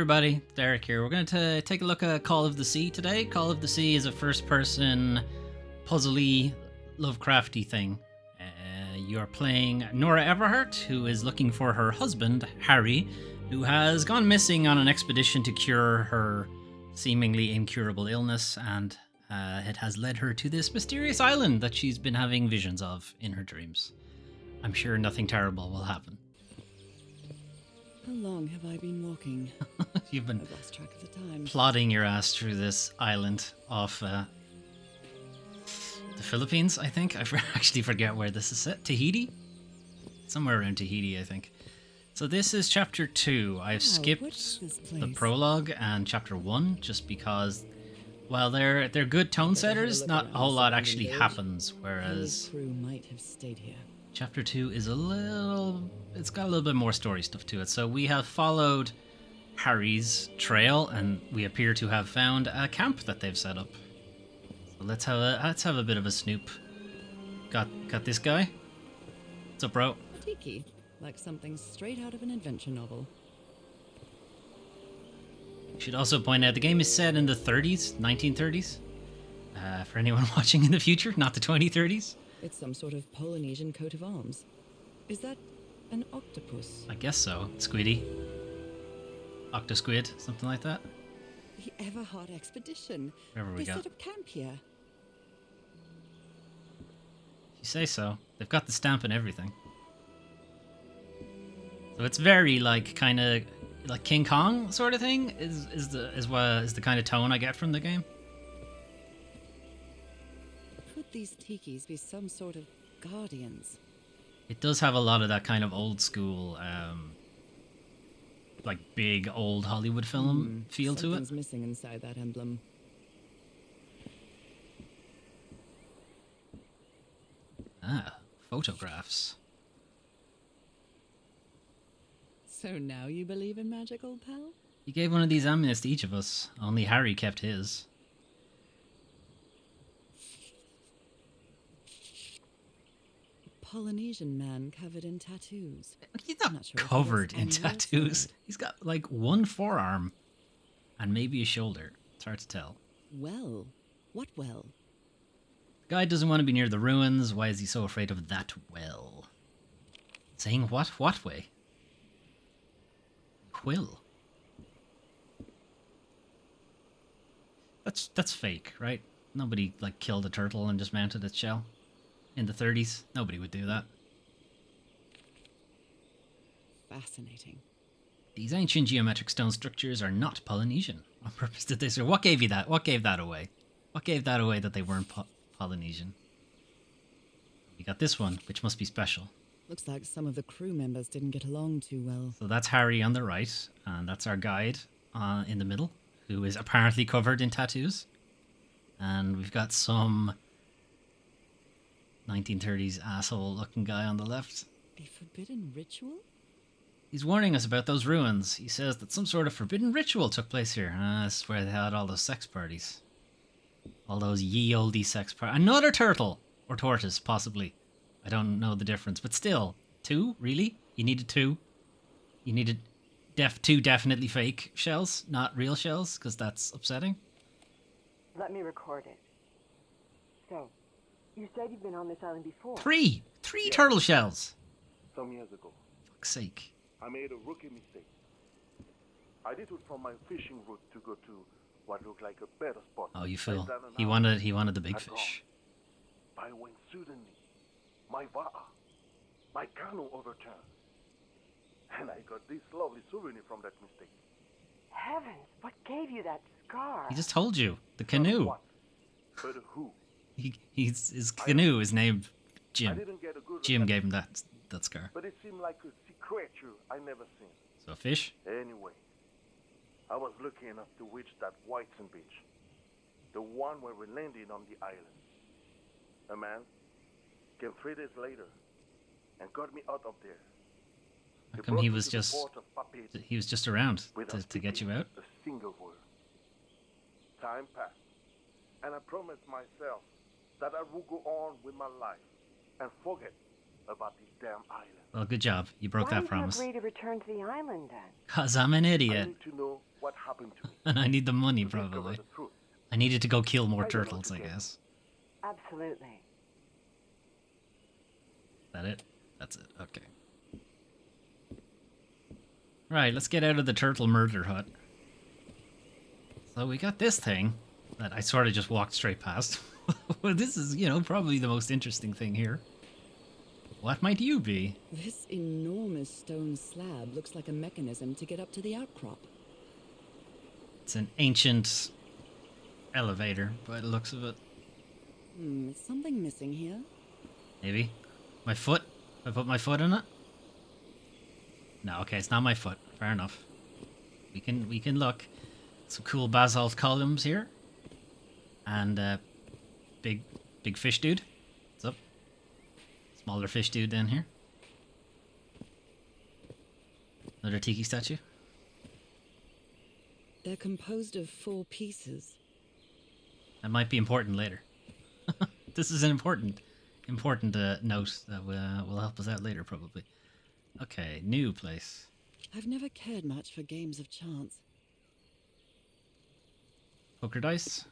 everybody, Derek here. We're going to take a look at Call of the Sea today. Call of the Sea is a first-person, puzzly, Lovecrafty thing. You are playing Nora Everhart, who is looking for her husband, Harry, who has gone missing on an expedition to cure her seemingly incurable illness, and it has led her to this mysterious island that she's been having visions of in her dreams. I'm sure nothing terrible will happen. How long have I been walking? You've been I've lost track of the time. plodding your ass through this island off the Philippines, I think. I actually forget where this is set. Tahiti? Somewhere around Tahiti, I think. So this is chapter 2. I've skipped the prologue and chapter 1 just because, while they're good tone setters, not a whole lot actually happens, whereas crew might have stayed here. chapter 2 is it's got a little bit more story stuff to it. So we have followed Harry's trail, and we appear to have found a camp that they've set up. So let's have a bit of a snoop. Got this guy? What's up, bro? Tiki, like something straight out of an adventure novel. Should also point out the game is set in the 30s, 1930s. For anyone watching in the future, not the 2030s. It's some sort of Polynesian coat of arms. Is that an octopus? I guess so. Squiddy. Octosquid, something like that. The Everhart expedition. Wherever we They go. set up camp here. If you say so. They've got the stamp and everything. So it's very kind of like King Kong sort of thing is the kind of tone I get from the game. Could these tikis be some sort of guardians? It does have a lot of that kind of old school, like big old Hollywood film feel to it. Something's missing inside that emblem. Ah, photographs. So now you believe in magic, old pal? He gave one of these amulets to each of us. Only Harry kept his. Polynesian man covered in tattoos. He's I'm not not sure if covered he in was on your tattoos. side. He's got like one forearm and maybe a shoulder. It's hard to tell. Well, what well? The guy doesn't want to be near the ruins. Why is he so afraid of that well? Saying what? What way? Quill. That's fake, right? Nobody killed a turtle and just mounted its shell. In the 30s, nobody would do that. Fascinating. These ancient geometric stone structures are not Polynesian. On purpose did they say? What gave you that? What gave that away? What gave that away that they weren't Polynesian? We got this one, which must be special. Looks like some of the crew members didn't get along too well. So that's Harry on the right, and that's our guide in the middle, who is apparently covered in tattoos. And we've got some 1930s asshole-looking guy on the left. A forbidden ritual? He's warning us about those ruins. He says that some sort of forbidden ritual took place here. That's where they had all those sex parties. All those ye olde sex parties. Another turtle! Or tortoise, possibly. I don't know the difference, but still. 2? Really? You needed 2? You needed 2 definitely fake shells, not real shells, because that's upsetting. Let me record it. So, you said you've been on this island before. 3 turtle shells! Some years ago, Fuck's sake. I made a rookie mistake. I detoured from my fishing route to go to what looked like a better spot. Oh, you fool. Less than an He hour wanted the big had fish. gone. But when suddenly, my va'a, my canoe overturned. And I got this lovely souvenir from that mistake. Heavens, what gave you that scar? He just told you. The Not canoe. what, but who. His canoe is named I Jim. didn't get a good look Jim at gave it, him that scar. but it seemed like a sea creature I never seen. So a fish? Anyway, I was lucky enough to reach that Whitesand beach, the one where we landed on the island. A man came 3 days later and got me out of there. How He come brought he me was to the just port of Papeete he was just around without to get you speaking out? a single word. Time passed, and I promised myself that I would go on with my life and forget about this damn island. Well, good job. You broke Why that did promise. you agree to return to the island then? Cause I'm an I idiot. need to know what happened to me. And I need the money, To discover probably. the truth. I needed to go kill more I don't know turtles, I to get. guess. Absolutely. Is that it? That's it. Okay. Right, let's get out of the turtle murder hut. So we got this thing that I sort of just walked straight past. Well, this is, you know, probably the most interesting thing here. What might you be? This enormous stone slab looks like a mechanism to get up to the outcrop. It's an ancient elevator by the looks of it. Is something missing here? Maybe. My foot? I put my foot in it? No, okay, it's not my foot. Fair enough. We can look. Some cool basalt columns here. And big fish dude. What's up? Smaller fish dude down here. Another tiki statue. They're composed of 4 pieces. That might be important later. This is an important note that will help us out later, probably. Okay, new place. I've never cared much for games of chance. Poker dice.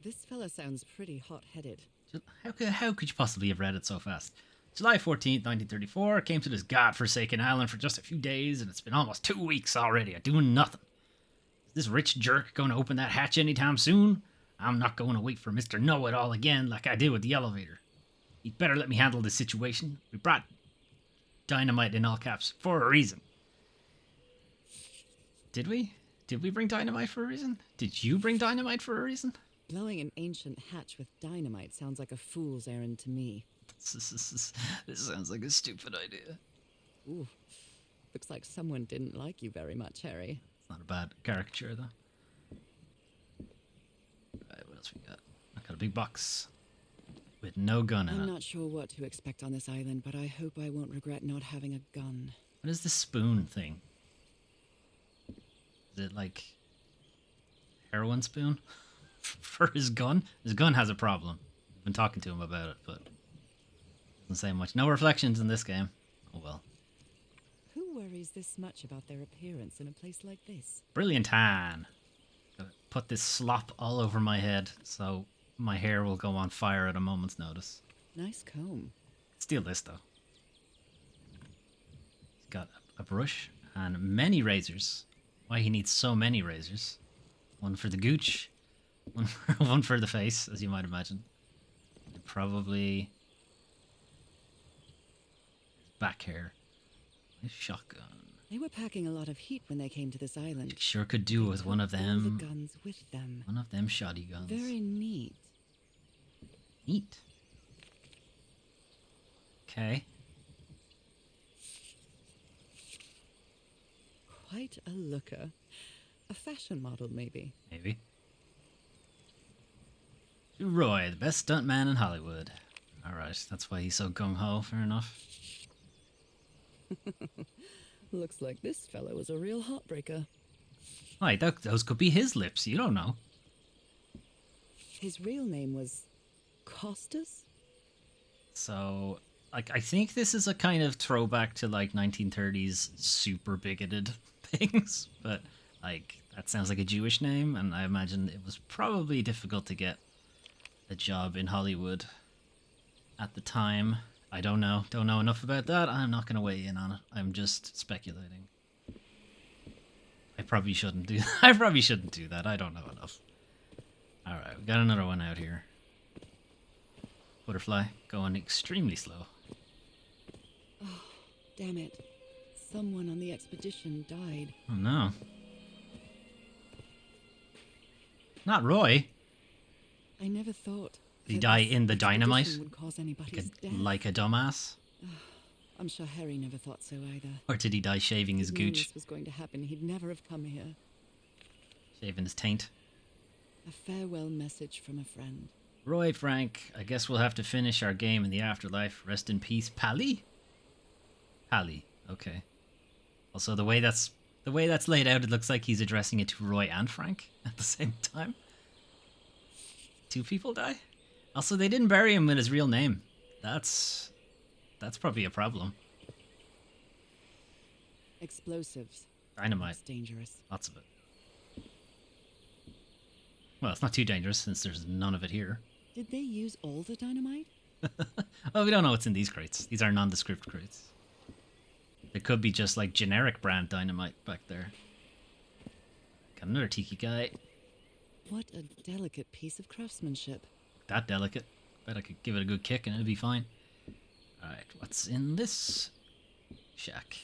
This fella sounds pretty hot-headed. How could you possibly have read it so fast? July 14th, 1934, came to this godforsaken island for just a few days, and it's been almost 2 weeks already of doing nothing. Is this rich jerk going to open that hatch anytime soon? I'm not going to wait for Mr. Know-It-All again like I did with the elevator. He'd better let me handle this situation. We brought dynamite in all caps for a reason. Did we? Did we bring dynamite for a reason? Did you bring dynamite for a reason? Blowing an ancient hatch with dynamite sounds like a fool's errand to me. This sounds like a stupid idea. Ooh, looks like someone didn't like you very much, Harry. It's not a bad caricature, though. Right, what else we got? I got a big box with no gun in I'm it. not sure what to expect on this island, but I hope I won't regret not having a gun. What is this spoon thing? Is it like heroin spoon for his gun? His gun has a problem. I've been talking to him about it, but doesn't say much. No reflections in this game. Oh well. Who worries this much about their appearance in a place like this? Brilliant tan. Gotta put this slop all over my head so my hair will go on fire at a moment's notice. Nice comb. Steal this though. He's got a brush and many razors. Why he needs so many razors? One for the gooch, one for the face, as you might imagine. And probably back hair. A shotgun. They were packing a lot of heat when they came to this island. Sure could do with one of All them. the guns with them. One of them shoddy guns. Very neat. Neat. Okay. Quite a looker. A fashion model, maybe. Maybe. Roy, the best stuntman in Hollywood. Alright, that's why he's so gung-ho, fair enough. Looks like this fellow was a real heartbreaker. Right, those could be his lips, you don't know. His real name was Costas? So, like, I think this is a kind of throwback to, like, 1930s super bigoted things, but, like, that sounds like a Jewish name, and I imagine it was probably difficult to get a job in Hollywood at the time. I don't know enough about that. I'm not going to weigh in on it. I'm just speculating. I probably shouldn't do I probably shouldn't do that. I don't know enough. Alright, we got another one out here. Butterfly, going extremely slow. Damn it. Someone on the expedition died. Oh no. Not Roy. I never thought. Did he that die this in the expedition dynamite? Would cause anybody's death. Like a dumbass? I'm sure Harry never thought so either. Or did he die shaving his If he'd known gooch? this was going to happen, he'd never have come here. Shaving his taint? A farewell message from a friend. Roy, Frank, I guess we'll have to finish our game in the afterlife. Rest in peace, Pally? Pally, okay. Also, the way that's laid out, it looks like he's addressing it to Roy and Frank at the same time. 2 people die? Also, they didn't bury him with his real name. That's probably a problem. Explosives. Dynamite. It's dangerous. Lots of it. Well, it's not too dangerous since there's none of it here. Did they use all the dynamite? Well, we don't know what's in these crates. These are nondescript crates. It could be just like generic brand dynamite back there. Got another tiki guy. What a delicate piece of craftsmanship. That delicate. Bet I could give it a good kick and it'd be fine. Alright, what's in this shack?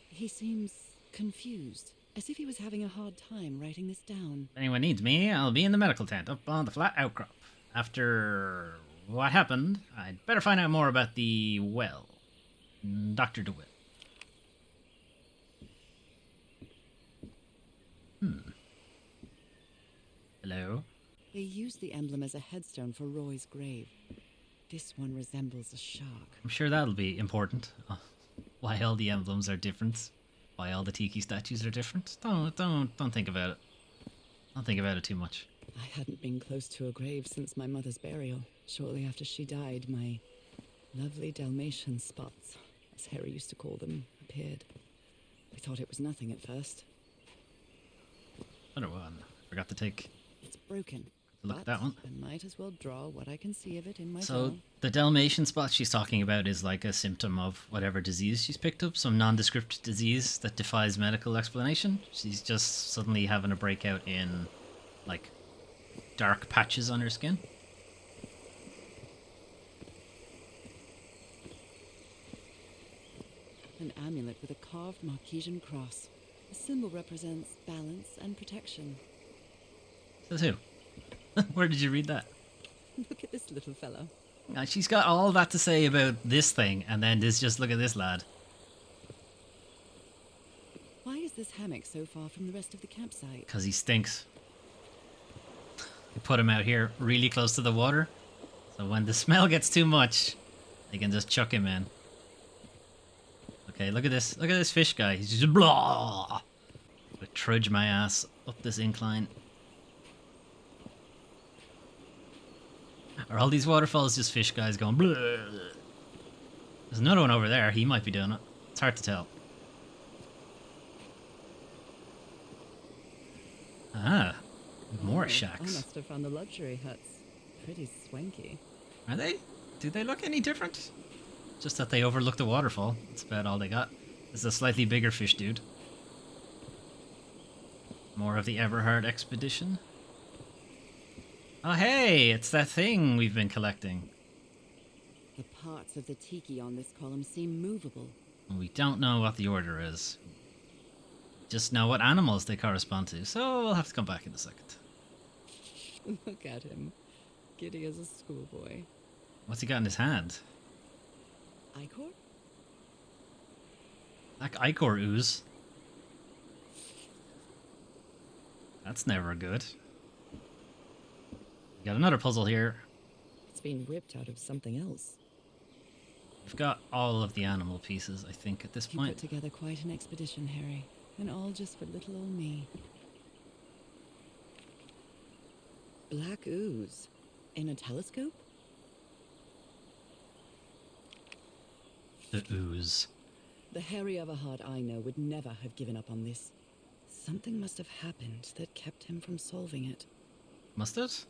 He seems confused, as if he was having a hard time writing this down. If anyone needs me, I'll be in the medical tent up on the flat outcrop. After what happened, I'd better find out more about the well. Dr. DeWitt. Hello? They used the emblem as a headstone for Roy's grave. This one resembles a shark. I'm sure that'll be important. Why all the emblems are different. Why all the tiki statues are different. Don't think about it. Don't think about it too much. I hadn't been close to a grave since my mother's burial. Shortly after she died, my lovely Dalmatian spots, as Harry used to call them, appeared. I thought it was nothing at first. Another one. Forgot to take It's broken. a look at that one. I might as well draw what I can see of it in my So journal. the Dalmatian spot she's talking about is like a symptom of whatever disease she's picked up, some nondescript disease that defies medical explanation. She's just suddenly having a breakout in like dark patches on her skin. An amulet with a carved Marquesian cross. The symbol represents balance and protection. Says who? Where did you read that? Look at this little fellow. She's got all that to say about this thing, and then just look at this lad. Why is this hammock so far from the rest of the campsite? Because he stinks. They put him out here really close to the water, so when the smell gets too much, they can just chuck him in. Okay, look at this. Look at this fish guy. He's just blah. I trudge my ass up this incline. Are all these waterfalls just fish guys going blah? There's another one over there. He might be doing it. It's hard to tell. Ah, more I shacks. must have found the luxury huts. Pretty swanky. Are they? Do they look any different? Just that they overlook the waterfall. That's about all they got. This is a slightly bigger fish dude. More of the Everhard expedition. Oh hey, it's that thing we've been collecting. The parts of the tiki on this column seem movable. We don't know what the order is. Just know what animals they correspond to, so we'll have to come back in a second. Look at him. Giddy as a schoolboy. What's he got in his hand? Icor? That ichor ooze. That's never good. We got another puzzle here. It's been ripped out of something else. We've got all of the animal pieces, I think, at this You point. put together quite an expedition, Harry. And all just for little old me. Black ooze. In a telescope? The ooze. The Harry Everhard I know would never have given up on this. Something must have happened that kept him from solving it. Must it?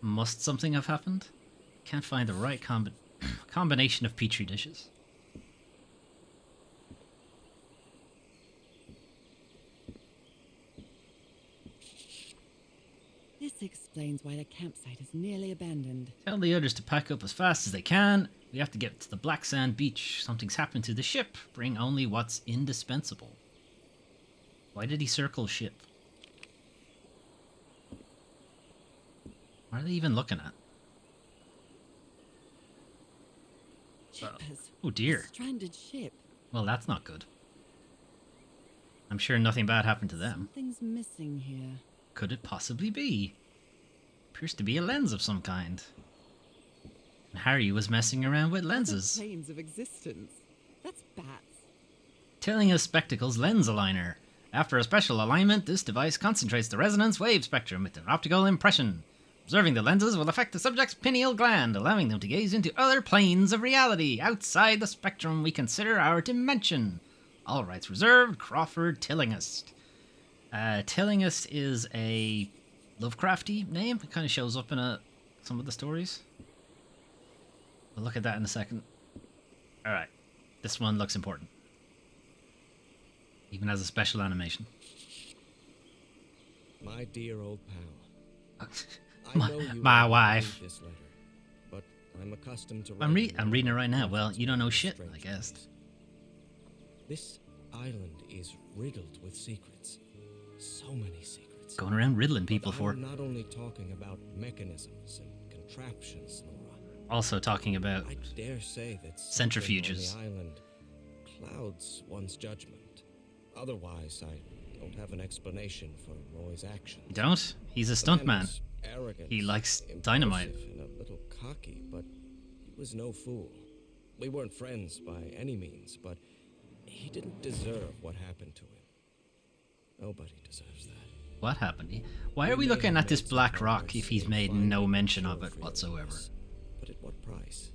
Must something have happened? Can't find the right combination of petri dishes. This explains why the campsite is nearly abandoned. Tell the others to pack up as fast as they can. We have to get to the Black Sand Beach. Something's happened to the ship. Bring only what's indispensable. Why did he circle ship? What are they even looking at? Shippers. Oh dear. Stranded ship. Well, that's not good. I'm sure nothing bad happened to them. Something's missing here. Could it possibly be? Appears to be a lens of some kind. And Harry was messing around with lenses. Other planes of existence. That's bats. Telling us spectacles lens aligner. After a special alignment, this device concentrates the resonance wave spectrum with an optical impression. Observing the lenses will affect the subject's pineal gland, allowing them to gaze into other planes of reality outside the spectrum we consider our dimension. All rights reserved. Crawford Tillinghast. Tillinghast is a Lovecrafty name. It kind of shows up in some of the stories. We'll look at that in a second. Alright. This one looks important. Even has a special animation. My dear old pal. My wife. This letter, but I'm accustomed to I'm reading it right now. Well, you don't know shit, I guess. This island is riddled with secrets. So many secrets. Going around riddling people but for. I'm not only talking about mechanisms and contraptions, Nora. Also talking about I dare say that centrifuges. On the island clouds one's judgment. Otherwise, I don't have an explanation for Roy's actions. You don't? He's a stuntman. He likes dynamite. And a little cocky, but he was no fool. We weren't friends by any means, but he didn't deserve what happened to him. Nobody deserves that. What happened? Why are we looking at this black rock if he's made no mention of it whatsoever? But at what price?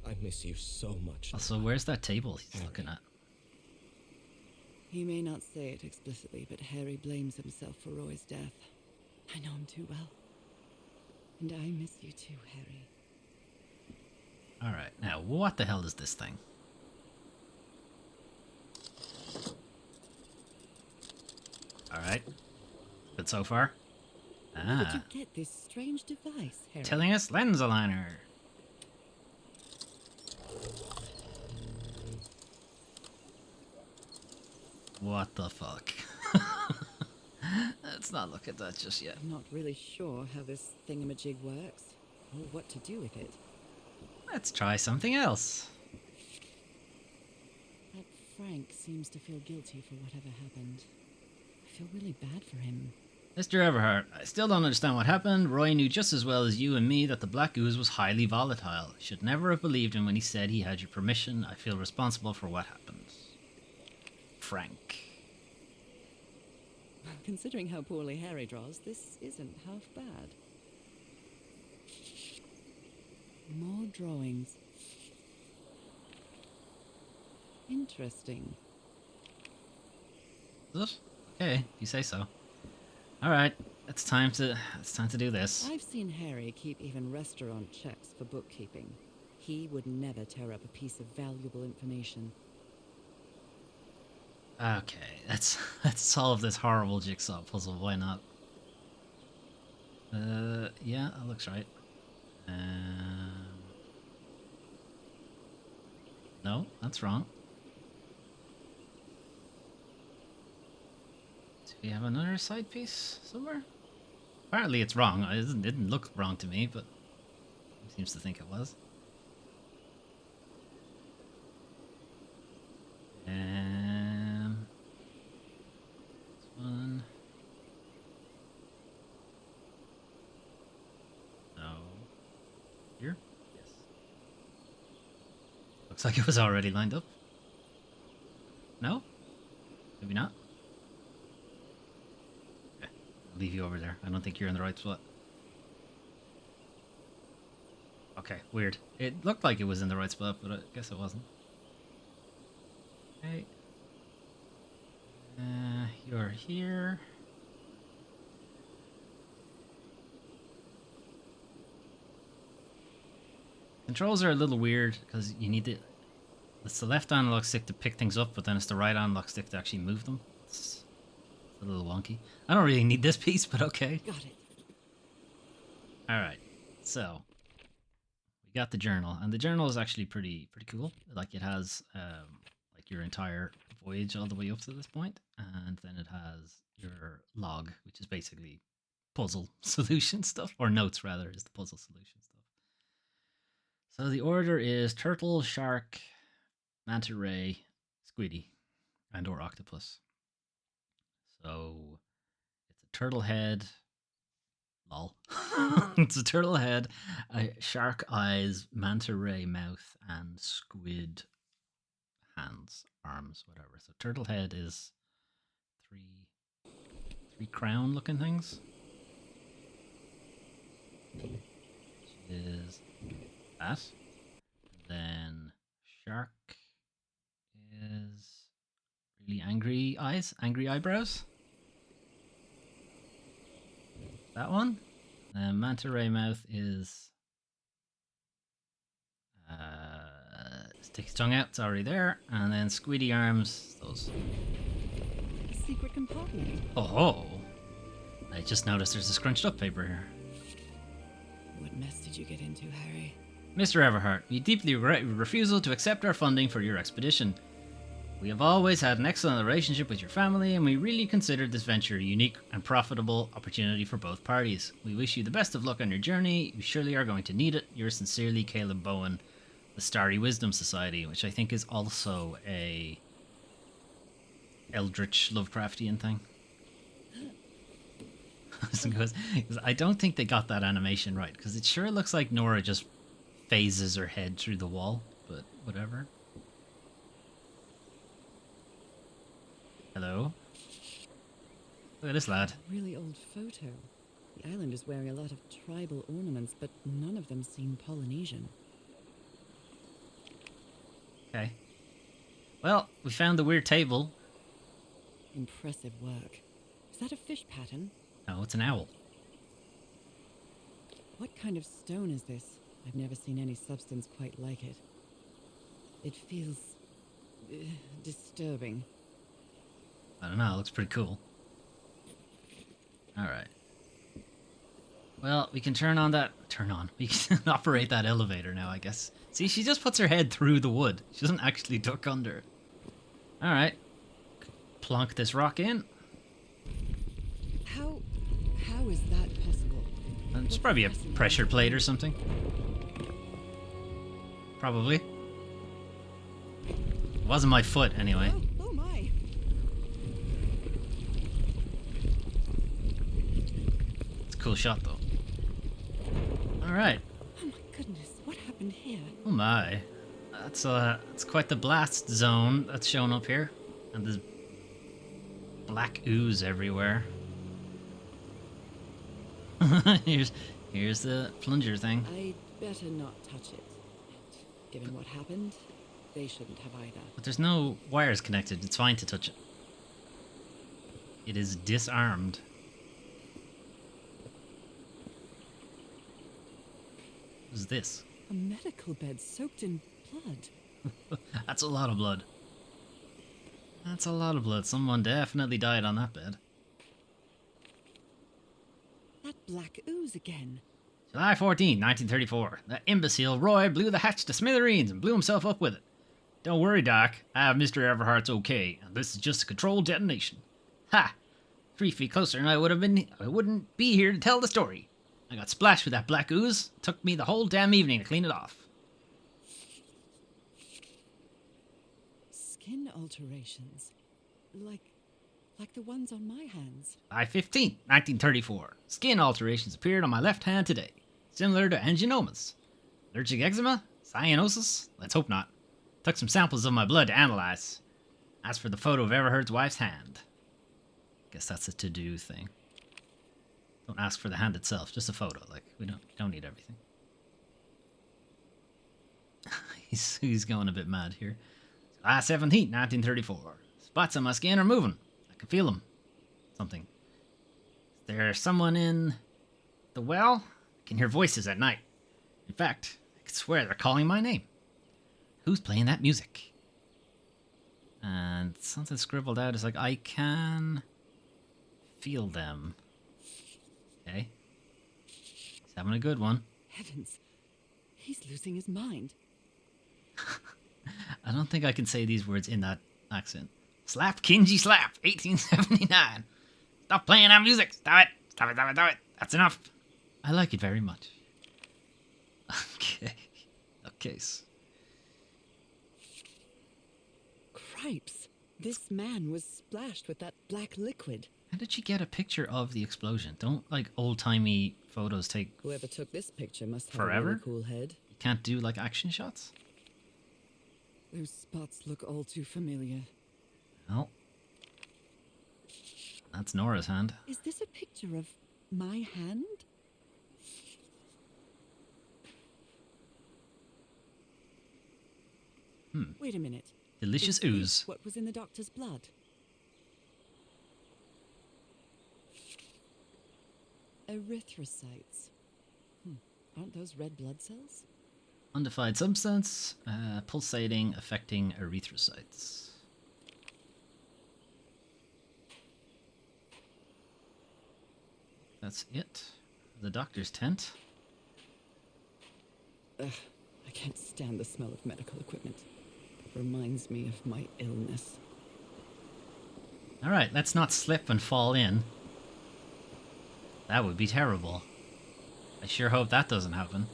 I miss you so much. Also, where's that table he's looking at? He may not say it explicitly, but Harry blames himself for Roy's death. I know him too well. And I miss you too, Harry. Alright, now, what the hell is this thing? Alright. Good so far. Where did you get this strange device, Harry? Telling us lens aligner. What the fuck? Let's not look at that just yet. I'm not really sure how this thingamajig works, or what to do with it. Let's try something else. That Frank seems to feel guilty for whatever happened. I feel really bad for him. Mr. Everhart, I still don't understand what happened. Roy knew just as well as you and me that the black ooze was highly volatile. Should never have believed him when he said he had your permission. I feel responsible for what happened. Frank. Considering how poorly Harry draws, this isn't half bad. More drawings. Interesting. Is it? Okay, if you say so. Alright, it's time to do this. I've seen Harry keep even restaurant checks for bookkeeping. He would never tear up a piece of valuable information. Okay, let's solve this horrible jigsaw puzzle. Why not? Yeah, that looks right. No, that's wrong. Do we have another side piece somewhere? Apparently it's wrong. It didn't look wrong to me, but it seems to think it was. This one. No. Here? Yes. Looks like it was already lined up. No? Maybe not. Okay. I'll leave you over there. I don't think you're in the right spot. Okay, weird. It looked like it was in the right spot, but I guess it wasn't. Okay. You're here. Controls are a little weird because you need it's the left analog stick to pick things up, but then it's the right analog stick to actually move them. It's a little wonky. I don't really need this piece, but okay. Got it. Alright, so we got the journal, and the journal is actually pretty cool. Like, it has like your entire voyage all the way up to this point, and then it has your log, which is basically puzzle solution stuff, or notes rather, is the puzzle solution stuff. So the order is turtle, shark, manta ray, squiddy, and or octopus. So it's a turtle head. Lol. It's a turtle head, shark eyes, manta ray mouth, and squid hands, arms, whatever. So turtle head is three crown looking things. which is that. Then shark is really angry eyes, angry eyebrows. That one. Then manta ray mouth is stick his tongue out. It's already there. And then squiddy arms. Those. A secret compartment. Oh, I just noticed there's a scrunched up paper here. What mess did you get into, Harry? Mr. Everhart, we deeply regret your refusal to accept our funding for your expedition. We have always had an excellent relationship with your family, and we really considered this venture a unique and profitable opportunity for both parties. We wish you the best of luck on your journey. You surely are going to need it. Yours sincerely, Caleb Bowen, the Starry Wisdom Society, which I think is also a Eldritch Lovecraftian thing. Because I don't think they got that animation right, because it sure looks like Nora just phases her head through the wall, but whatever. Hello? Look at this lad. Really old photo. The island is wearing a lot of tribal ornaments, but none of them seem Polynesian. Okay. Well, we found the weird table. Impressive work. Is that a fish pattern? No, it's an owl. What kind of stone is this? I've never seen any substance quite like it. It feels disturbing. I don't know, it looks pretty cool. Alright. Well, we can we can operate that elevator now, I guess. See, she just puts her head through the wood. She doesn't actually duck under it. Alright. Plonk this rock in. How is that possible? It's probably a pressure plate or something. Probably. It wasn't my foot, anyway. Oh my! It's a cool shot, though. Alright. Oh my goodness, what happened here? Oh my. It's quite the blast zone that's shown up here. And there's black ooze everywhere. here's the plunger thing. I'd better not touch it. Given what happened, they shouldn't have either. But there's no wires connected. It's fine to touch it. It is disarmed. What is this? A medical bed soaked in blood. That's a lot of blood. That's a lot of blood. Someone definitely died on that bed. That black ooze again. July 14, 1934. That imbecile Roy blew the hatch to smithereens and blew himself up with it. Don't worry, Doc. I have Mr. Everhart's okay, and this is just a controlled detonation. Ha! 3 feet closer and I wouldn't be here to tell the story. I got splashed with that black ooze. It took me the whole damn evening to clean it off. Skin alterations. Like the ones on my hands. July 15, 1934. Skin alterations appeared on my left hand today. Similar to angiomas. Allergic eczema? Cyanosis? Let's hope not. Took some samples of my blood to analyze. As for the photo of Everhart's wife's hand. Guess that's a to-do thing. Don't ask for the hand itself, just a photo. Like, we don't need everything. He's going a bit mad here. July 17, 1934. Spots on my skin are moving. I can feel them. Something. Is there someone in the well? I can hear voices at night. In fact, I could swear they're calling my name. Who's playing that music? And something scribbled out is like, I can feel them. Okay. He's having a good one. Heavens, he's losing his mind. I don't think I can say these words in that accent. Slap, Kinji, slap, 1879. Stop playing that music. Stop it. Stop it, stop it, stop it. That's enough. I like it very much. Okay. Okay. Cripes. This man was splashed with that black liquid. How did she get a picture of the explosion? Don't, like, old-timey photos take Whoever took this picture must have forever? a really cool head. You can't do, like, action shots? Those spots look all too familiar. No. That's Nora's hand. Is this a picture of my hand? Wait a minute. Delicious Is this ooze. what was in the doctor's blood? Erythrocytes. Aren't those red blood cells? Undefined substance, pulsating, affecting erythrocytes. That's it. The doctor's tent. Ugh, I can't stand the smell of medical equipment. It reminds me of my illness. Alright, let's not slip and fall in. That would be terrible. I sure hope that doesn't happen.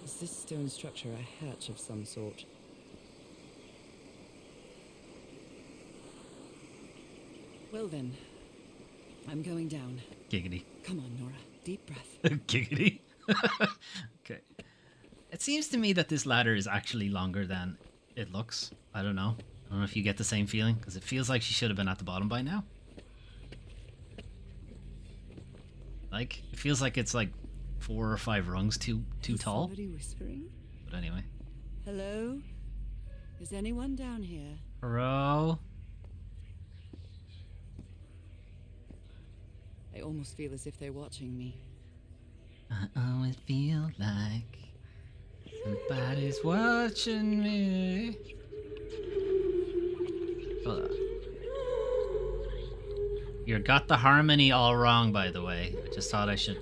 Is this stone structure a hatch of some sort? Well then, I'm going down. Giggity. Come on, Nora. Deep breath. Giggity. Okay. It seems to me that this ladder is actually longer than it looks. I don't know. I don't know if you get the same feeling, because it feels like she should have been at the bottom by now. Like, it feels like it's like 4 or 5 rungs too Is tall. somebody whispering? But anyway. Hello? Is anyone down here? Bro. I almost feel as if they're watching me. I always feel like somebody's watching me. Hold on. You got the harmony all wrong, by the way. I just thought I should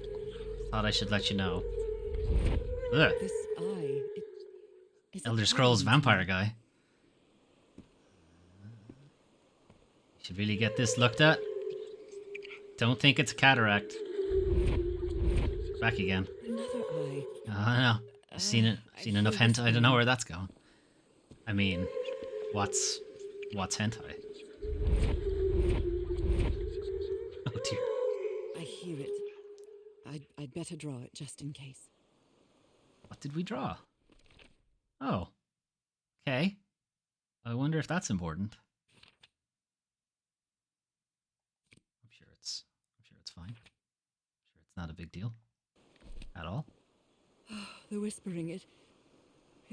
let you know. Ugh. This eye, it's Elder Scrolls vampire guy. Should really get this looked at. Don't think it's a cataract. Back again. Another eye. I know. I've seen it. I Seen enough feel hentai this to pain. know where that's going. I mean, what's hentai? Oh dear. I hear it. I'd better draw it just in case. What did we draw? Oh. Okay. I wonder if that's important. I'm sure it's fine. I'm sure it's not a big deal. At all. The whispering, it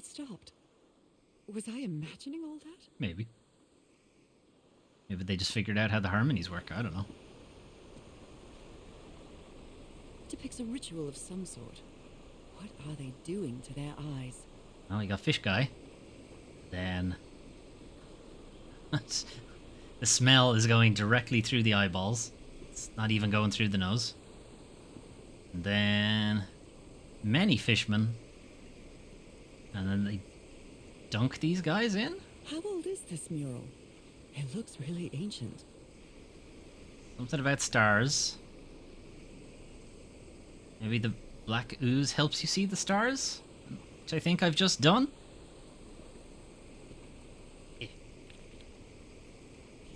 stopped. Was I imagining all that? Maybe. Maybe they just figured out how the harmonies work. I don't know. Depicts a ritual of some sort. What are they doing to their eyes? Well, you got fish guy. Then the smell is going directly through the eyeballs. It's not even going through the nose. And then many fishmen. And then they dunk these guys in? How old is this mural? It looks really ancient. Something about stars. Maybe the black ooze helps you see the stars? Which I think I've just done.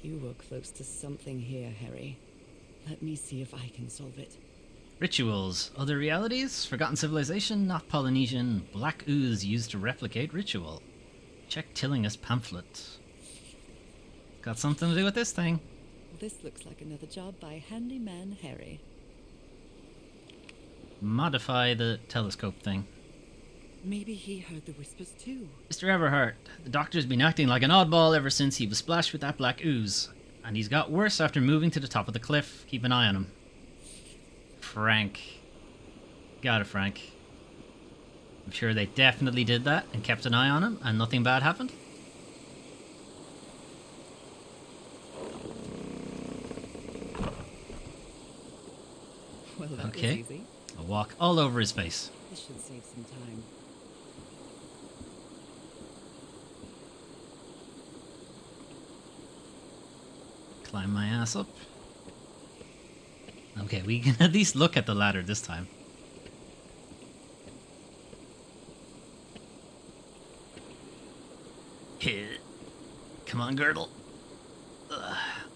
You were close to something here, Harry. Let me see if I can solve it. Rituals. Other realities? Forgotten civilization? Not Polynesian. Black ooze used to replicate ritual. Check Tillinghast pamphlet. Got something to do with this thing. This looks like another job by Handyman Harry. Modify the telescope thing. Maybe he heard the whispers too. Mr. Everhart, the doctor's been acting like an oddball ever since he was splashed with that black ooze. And he's got worse after moving to the top of the cliff. Keep an eye on him. Frank. Got it, Frank. I'm sure they definitely did that and kept an eye on him and nothing bad happened. Well, that Okay. was easy. I'll walk all over his face. This should save some time. Climb my ass up. Okay, we can at least look at the ladder this time. Hit. Come on, girdle.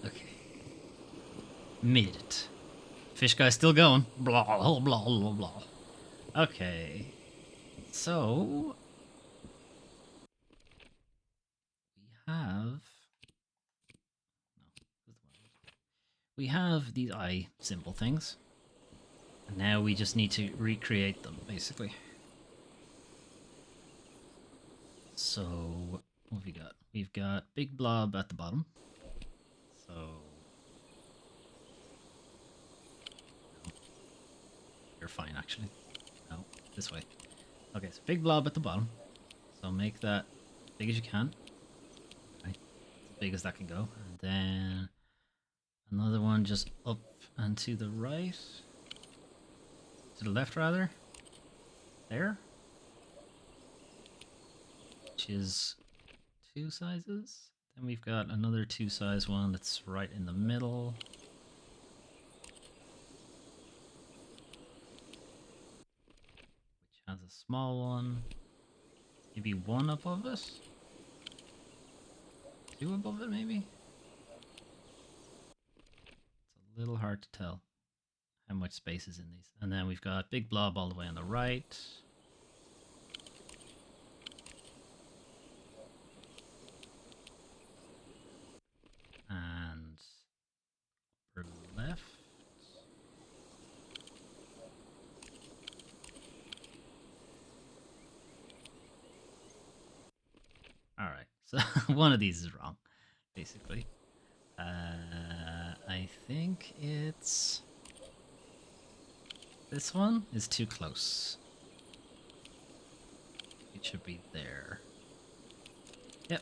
Okay. Made it. Fish guy's still going. Blah, blah, blah, blah, blah. Okay. So... we have these eye symbol things. And now we just need to recreate them, basically. So, what have we got? We've got big blob at the bottom. So no. You're fine actually. No, this way. Okay, so big blob at the bottom. So make that as big as you can. Okay. As big as that can go. And then another one just up and to the right. To the left rather. There. Which is 2 sizes. Then we've got another 2 size one that's right in the middle. Which has a small one. Maybe 1 above it? 2 above it maybe? It's a little hard to tell how much space is in these. And then we've got big blob all the way on the right. And upper left. Alright, so one of these is wrong, basically. I think it's... This one is too close. It should be there. Yep.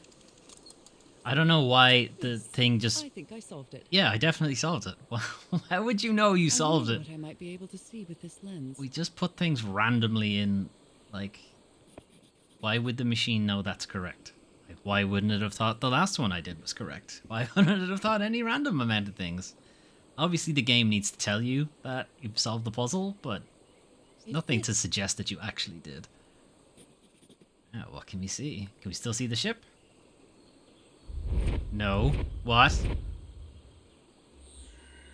I don't know why the thing just... I think I solved it. Yeah, I definitely solved it. How would you know you solved it? What I might be able to see with this lens. We just put things randomly in, like... Why would the machine know that's correct? Like, why wouldn't it have thought the last one I did was correct? Why wouldn't it have thought any random amount of things? Obviously the game needs to tell you that you've solved the puzzle, but nothing to suggest that you actually did. Oh, what can we see? Can we still see the ship? No. What?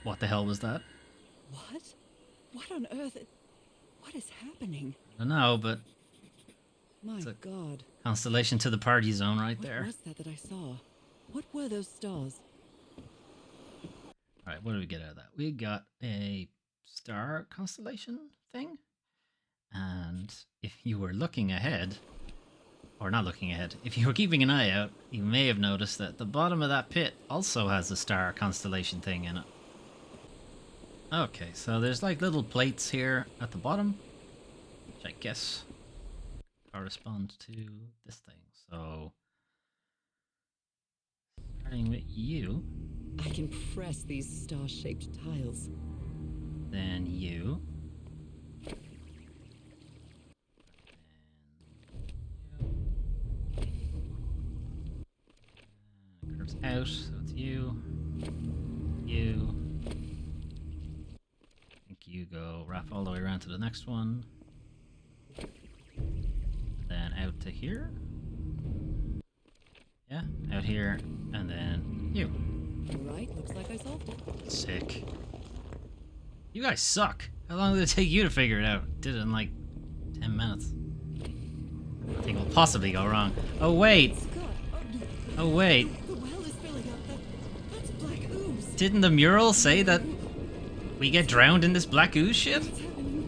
What the hell was that? What? What on earth? What is happening? I don't know, but My It's a- God. constellation to the party zone right What there. was that I saw? What were those stars? Alright, what do we get out of that? We got a star constellation thing. And if you were looking ahead, or not looking ahead, if you were keeping an eye out, you may have noticed that the bottom of that pit also has a star constellation thing in it. Okay, so there's like little plates here at the bottom, which I guess correspond to this thing. So, starting with you, I can press these star-shaped tiles. then you, it curves out, so it's you, you. I think you go wrap all the way around to the next one, then out to here. Yeah, out here, and then you. Right, looks like I solved it. Sick. You guys suck. How long did it take you to figure it out? Did it in like 10 minutes. Nothing will possibly go wrong. Oh wait! Scott, Oh wait! the well is filling up. That's black ooze. Didn't the mural say that we get drowned in this black ooze shit? What's happening?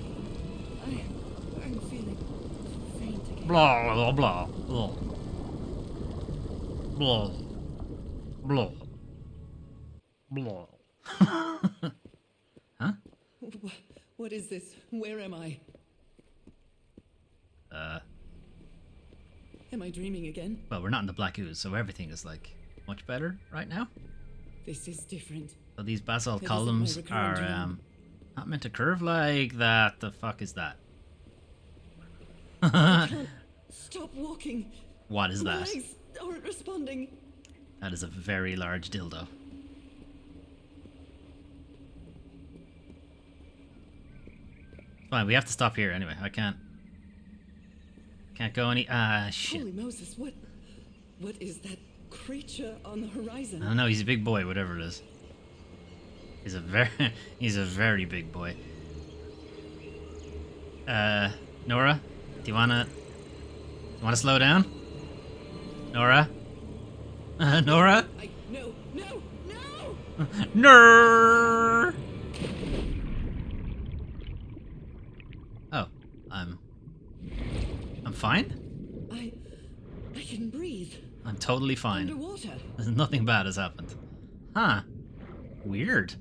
I'm feeling faint again. Blah blah blah blah blah blah blah. Huh? What is this? Where am I? Am I dreaming again? Well, we're not in the black ooze, so everything is like much better right now. This is different. So these basalt It isn't columns my recurring are dream. not meant to curve like that. The fuck is that? Can't stop walking. What is My that? legs aren't responding. That is a very large dildo. Fine, we have to stop here anyway. I can't go any. Shit. Holy Moses, what is that creature on the horizon? I don't know. He's a big boy, whatever it is. He's a very big boy. Nora, do you wanna slow down? Nora? Nora? No. Nerd. Oh, I'm fine. I can breathe. I'm totally fine. Underwater. Nothing bad has happened. Huh. Weird.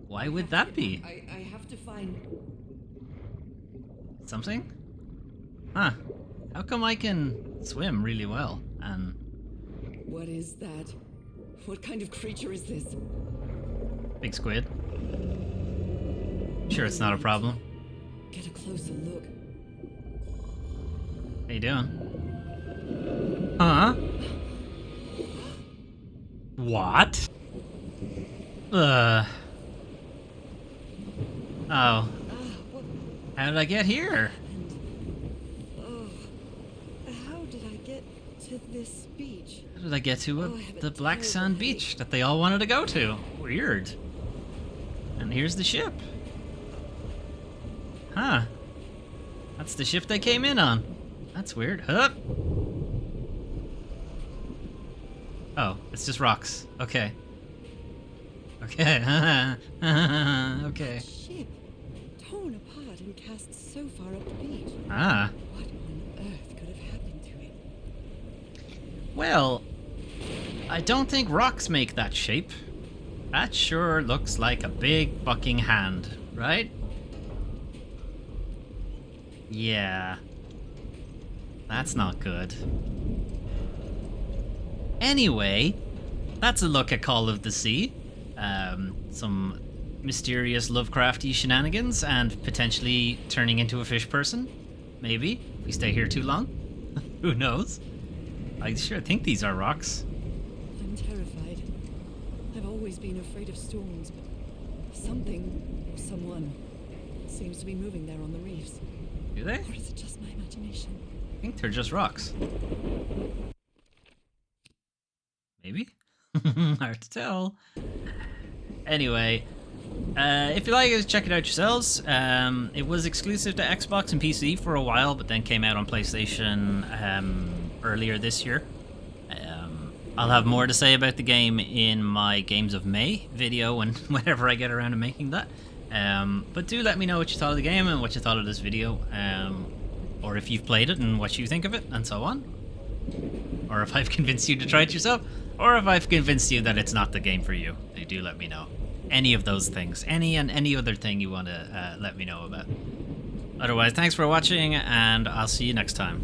Why would that be? I have to find... Something? Huh. How come I can swim really well? And What is that? What kind of creature is this? big squid. Sure, it's not a problem. Get a closer look. How you doing? Huh? What? Oh. What How did I get here? happened? Oh, how did I get to this beach? How did I get to Oh, I have a the black terrible sand headache. beach that they all wanted to go to? Weird. And here's the ship. Huh. That's the ship they came in on. That's weird. Huh? Oh, it's just rocks. Okay. Okay. Okay. Ship, torn apart and cast so far up the beach. Ah. What on earth could have happened to it? Well, I don't think rocks make that shape. That sure looks like a big fucking hand, right? Yeah. That's not good. Anyway, that's a look at Call of the Sea. Some mysterious Lovecrafty shenanigans and potentially turning into a fish person. Maybe, if we stay here too long. Who knows? I sure think these are rocks. I'm terrified. I've always been afraid of storms, but something or someone seems to be moving there on the reefs. Do they? Or is it just my imagination? I think they're just rocks. Maybe? Hard to tell. Anyway, if you like it, check it out yourselves. It was exclusive to Xbox and PC for a while, but then came out on PlayStation earlier this year. I'll have more to say about the game in my Games of May video whenever I get around to making that. But do let me know what you thought of the game and what you thought of this video. Or if you've played it and what you think of it, and so on. Or if I've convinced you to try it yourself. Or if I've convinced you that it's not the game for you. Do let me know. Any of those things. Any other thing you want to let me know about. Otherwise, thanks for watching, and I'll see you next time.